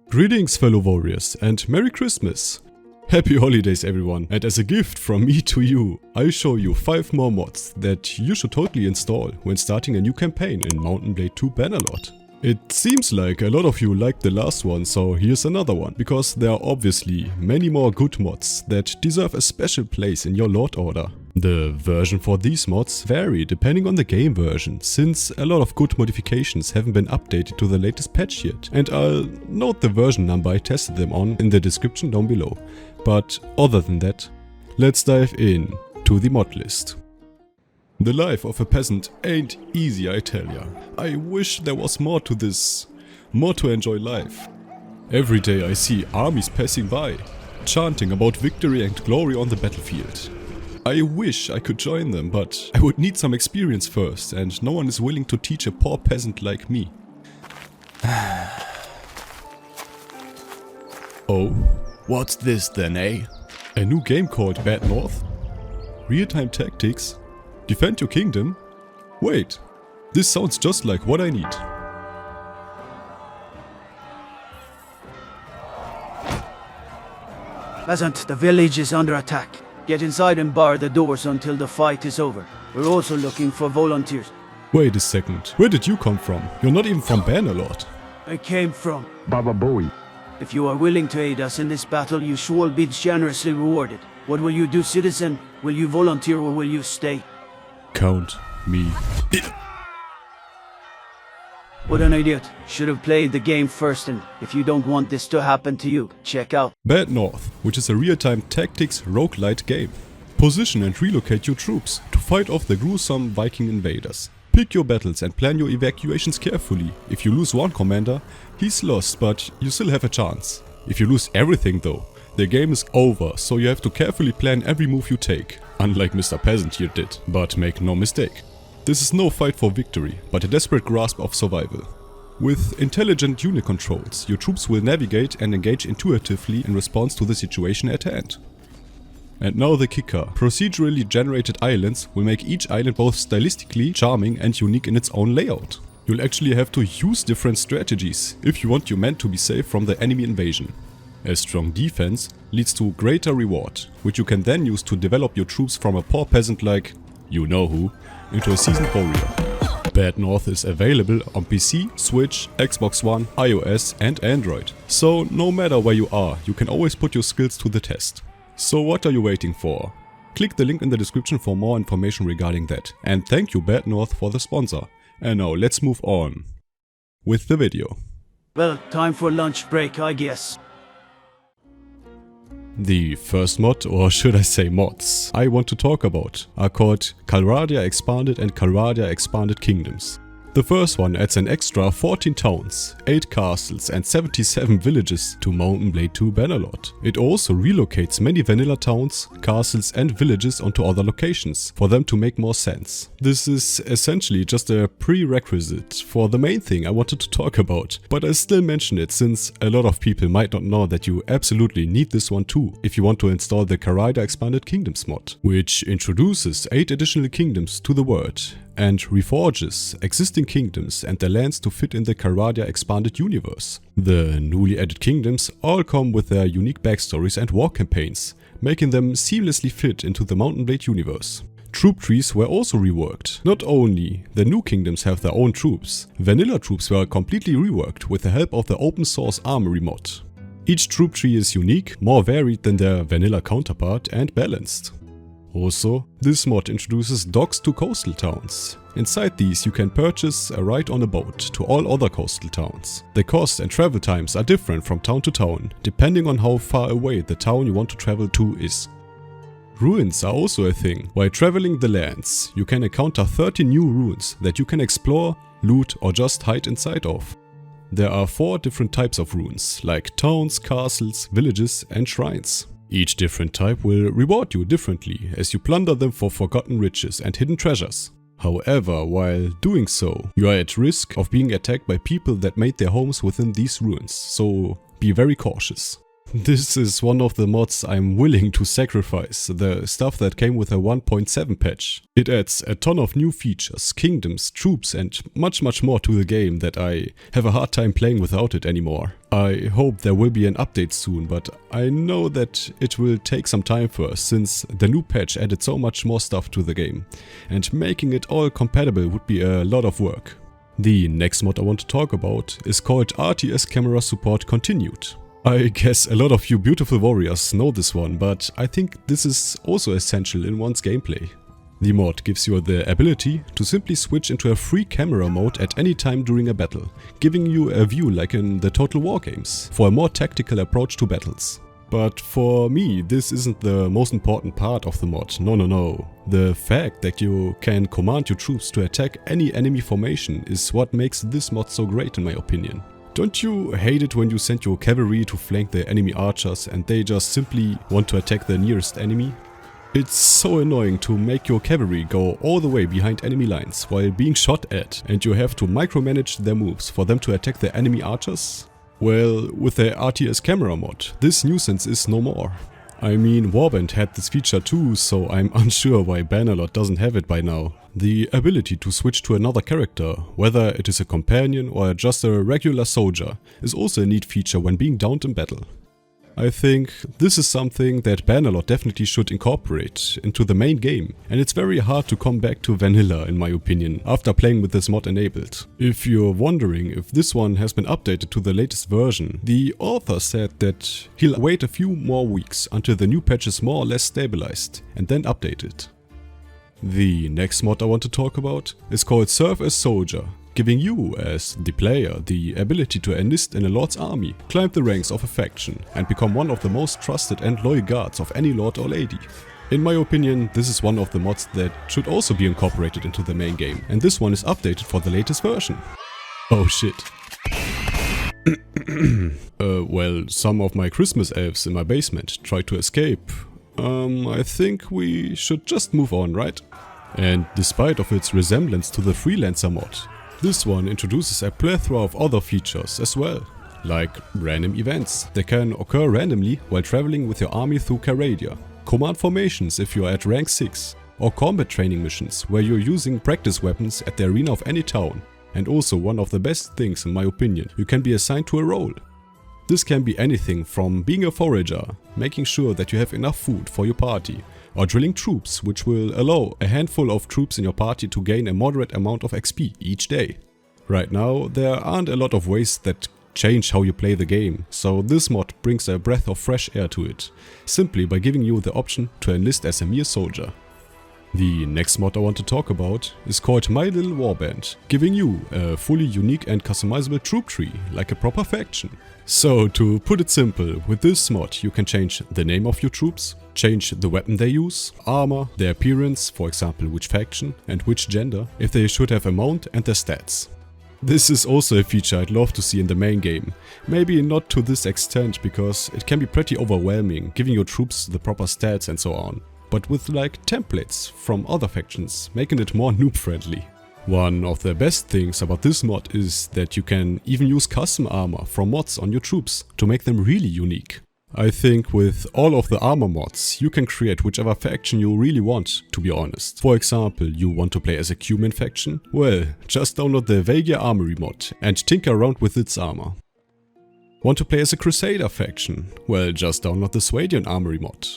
Greetings fellow warriors and Merry Christmas! Happy holidays everyone, and as a gift from me to you, I show you 5 more mods that you should totally install when starting a new campaign in Mount & Blade 2 Bannerlord. It seems like a lot of you liked the last one, so here's another one, because there are obviously many more good mods that deserve a special place in your Lord order. The version for these mods vary depending on the game version, since a lot of good modifications haven't been updated to the latest patch yet, and I'll note the version number I tested them on in the description down below. But other than that, let's dive in to the mod list. The life of a peasant ain't easy, I tell ya. I wish there was more to this, more to enjoy life. Every day I see armies passing by, chanting about victory and glory on the battlefield. I wish I could join them, but I would need some experience first, and no one is willing to teach a poor peasant like me. Oh, what's this then, eh? A new game called Bannerlord? Real-time tactics? Defend your kingdom? Wait, this sounds just like what I need. Peasant, the village is under attack. Get inside and bar the doors until the fight is over. We're also looking for volunteers. Wait a second, where did you come from? You're not even from Bannerlord. I came from Baba Bowie. If you are willing to aid us in this battle, you shall be generously rewarded. What will you do, citizen? Will you volunteer or will you stay? Count me in. What an idiot. Should have played the game first, and if you don't want this to happen to you, check out Bannerlord, which is a real-time tactics roguelite game. Position and relocate your troops to fight off the gruesome Viking invaders. Pick your battles and plan your evacuations carefully. If you lose one commander, he's lost, but you still have a chance. If you lose everything though, the game is over, so you have to carefully plan every move you take. Unlike Mr. Peasant here did, but make no mistake. This is no fight for victory, but a desperate grasp of survival. With intelligent unit controls, your troops will navigate and engage intuitively in response to the situation at hand. And now the kicker. Procedurally generated islands will make each island both stylistically charming and unique in its own layout. You'll actually have to use different strategies if you want your men to be safe from the enemy invasion. A strong defense leads to greater reward, which you can then use to develop your troops from a poor peasant like you know who, into a seasoned warrior. Bannerlord is available on PC, Switch, Xbox One, iOS and Android. So no matter where you are, you can always put your skills to the test. So what are you waiting for? Click the link in the description for more information regarding that. And thank you Bannerlord for the sponsor. And now let's move on with the video. Well, time for lunch break, I guess. The first mod, or should I say mods, I want to talk about are called Calradia Expanded and Calradia Expanded Kingdoms. The first one adds an extra 14 towns, 8 castles and 77 villages to Mount & Blade 2 Bannerlord. It also relocates many vanilla towns, castles and villages onto other locations for them to make more sense. This is essentially just a prerequisite for the main thing I wanted to talk about, but I still mention it since a lot of people might not know that you absolutely need this one too if you want to install the Calradia Expanded Kingdoms mod, which introduces 8 additional kingdoms to the world and reforges existing kingdoms and their lands to fit in the Calradia Expanded universe. The newly added kingdoms all come with their unique backstories and war campaigns, making them seamlessly fit into the Mount & Blade universe. Troop trees were also reworked. Not only the new kingdoms have their own troops, vanilla troops were completely reworked with the help of the open source armory mod. Each troop tree is unique, more varied than their vanilla counterpart and balanced. Also, this mod introduces docks to coastal towns. Inside these you can purchase a ride on a boat to all other coastal towns. The cost and travel times are different from town to town, depending on how far away the town you want to travel to is. Ruins are also a thing. While traveling the lands, you can encounter 30 new ruins that you can explore, loot or just hide inside of. There are 4 different types of ruins, like towns, castles, villages and shrines. Each different type will reward you differently as you plunder them for forgotten riches and hidden treasures. However, while doing so, you are at risk of being attacked by people that made their homes within these ruins, so be very cautious. This is one of the mods I'm willing to sacrifice, the stuff that came with a 1.7 patch. It adds a ton of new features, kingdoms, troops and much more to the game that I have a hard time playing without it anymore. I hope there will be an update soon, but I know that it will take some time first, since the new patch added so much more stuff to the game, and making it all compatible would be a lot of work. The next mod I want to talk about is called RTS Camera Support Continued. I guess a lot of you beautiful warriors know this one, but I think this is also essential in one's gameplay. The mod gives you the ability to simply switch into a free camera mode at any time during a battle, giving you a view like in the Total War games, for a more tactical approach to battles. But for me, this isn't the most important part of the mod, no. The fact that you can command your troops to attack any enemy formation is what makes this mod so great in my opinion. Don't you hate it when you send your cavalry to flank the enemy archers and they just simply want to attack the nearest enemy? It's so annoying to make your cavalry go all the way behind enemy lines while being shot at, and you have to micromanage their moves for them to attack the enemy archers? Well, with the RTS Camera mod, this nuisance is no more. I mean, Warband had this feature too, so I'm unsure why Bannerlord doesn't have it by now. The ability to switch to another character, whether it is a companion or just a regular soldier, is also a neat feature when being downed in battle. I think this is something that Bannerlord definitely should incorporate into the main game, and it's very hard to come back to vanilla in my opinion after playing with this mod enabled. If you're wondering if this one has been updated to the latest version, the author said that he'll wait a few more weeks until the new patch is more or less stabilized and then update it. The next mod I want to talk about is called Serve as Soldier, giving you, as the player, the ability to enlist in a lord's army, climb the ranks of a faction, and become one of the most trusted and loyal guards of any lord or lady. In my opinion, this is one of the mods that should also be incorporated into the main game, and this one is updated for the latest version. Oh shit. Well, some of my Christmas elves in my basement tried to escape. I think we should just move on, right? And despite of its resemblance to the Freelancer mod, this one introduces a plethora of other features as well, like random events that can occur randomly while traveling with your army through Calradia, command formations if you are at rank 6, or combat training missions where you're using practice weapons at the arena of any town, and also one of the best things in my opinion, you can be assigned to a role. This can be anything from being a forager, making sure that you have enough food for your party, or drilling troops, which will allow a handful of troops in your party to gain a moderate amount of XP each day. Right now, there aren't a lot of ways that change how you play the game, so this mod brings a breath of fresh air to it, simply by giving you the option to enlist as a mere soldier. The next mod I want to talk about is called My Little Warband, giving you a fully unique and customizable troop tree, like a proper faction. So, to put it simple, with this mod you can change the name of your troops, change the weapon they use, armor, their appearance, for example which faction and which gender, if they should have a mount, and their stats. This is also a feature I'd love to see in the main game. Maybe not to this extent, because it can be pretty overwhelming, giving your troops the proper stats and so on, but with like templates from other factions, making it more noob friendly. One of the best things about this mod is that you can even use custom armor from mods on your troops to make them really unique. I think with all of the armor mods, you can create whichever faction you really want, to be honest. For example, you want to play as a Cuman faction? Well, just download the Vagia Armory mod and tinker around with its armor. Want to play as a Crusader faction? Well, just download the Swadian Armory mod.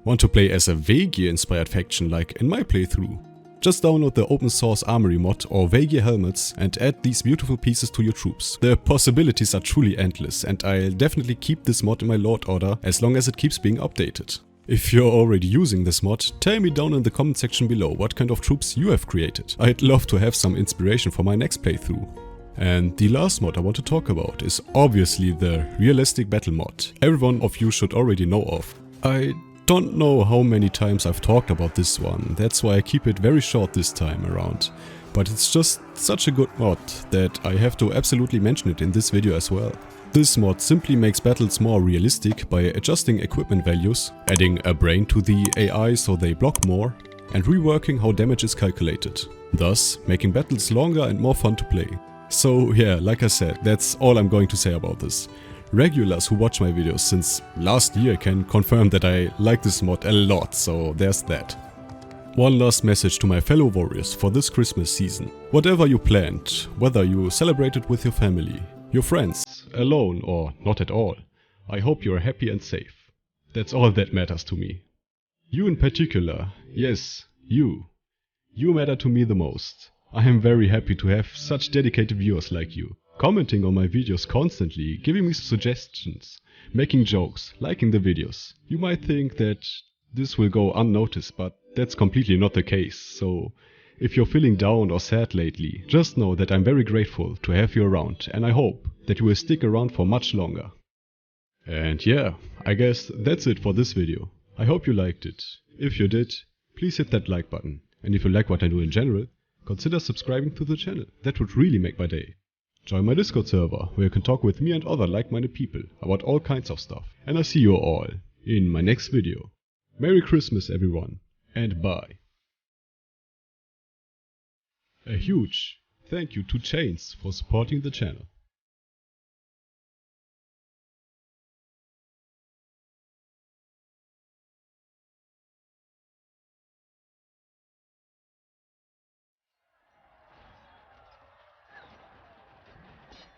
Want to play as a Vagia inspired faction like in my playthrough? Just download the open source Armory mod or Vagia helmets and add these beautiful pieces to your troops. The possibilities are truly endless, and I'll definitely keep this mod in my Lord order as long as it keeps being updated. If you're already using this mod, tell me down in the comment section below what kind of troops you have created. I'd love to have some inspiration for my next playthrough. And the last mod I want to talk about is obviously the Realistic Battle mod. Every one of you should already know of. I don't know how many times I've talked about this one, that's why I keep it very short this time around. But it's just such a good mod that I have to absolutely mention it in this video as well. This mod simply makes battles more realistic by adjusting equipment values, adding a brain to the AI so they block more, and reworking how damage is calculated, thus making battles longer and more fun to play. So yeah, like I said, that's all I'm going to say about this. Regulars who watch my videos since last year can confirm that I like this mod a lot, so there's that. One last message to my fellow warriors for this Christmas season. Whatever you planned, whether you celebrated with your family, your friends, alone or not at all, I hope you are happy and safe. That's all that matters to me. You in particular, yes, you matter to me the most. I am very happy to have such dedicated viewers like you, commenting on my videos constantly, giving me suggestions, making jokes, liking the videos. You might think that this will go unnoticed, but that's completely not the case, so if you're feeling down or sad lately, just know that I'm very grateful to have you around, and I hope that you will stick around for much longer. And yeah, I guess that's it for this video. I hope you liked it. If you did, please hit that like button, and if you like what I do in general, consider subscribing to the channel. That would really make my day. Join my Discord server, where you can talk with me and other like-minded people about all kinds of stuff. And I see you all in my next video. Merry Christmas everyone, and bye. A huge thank you to Chains for supporting the channel.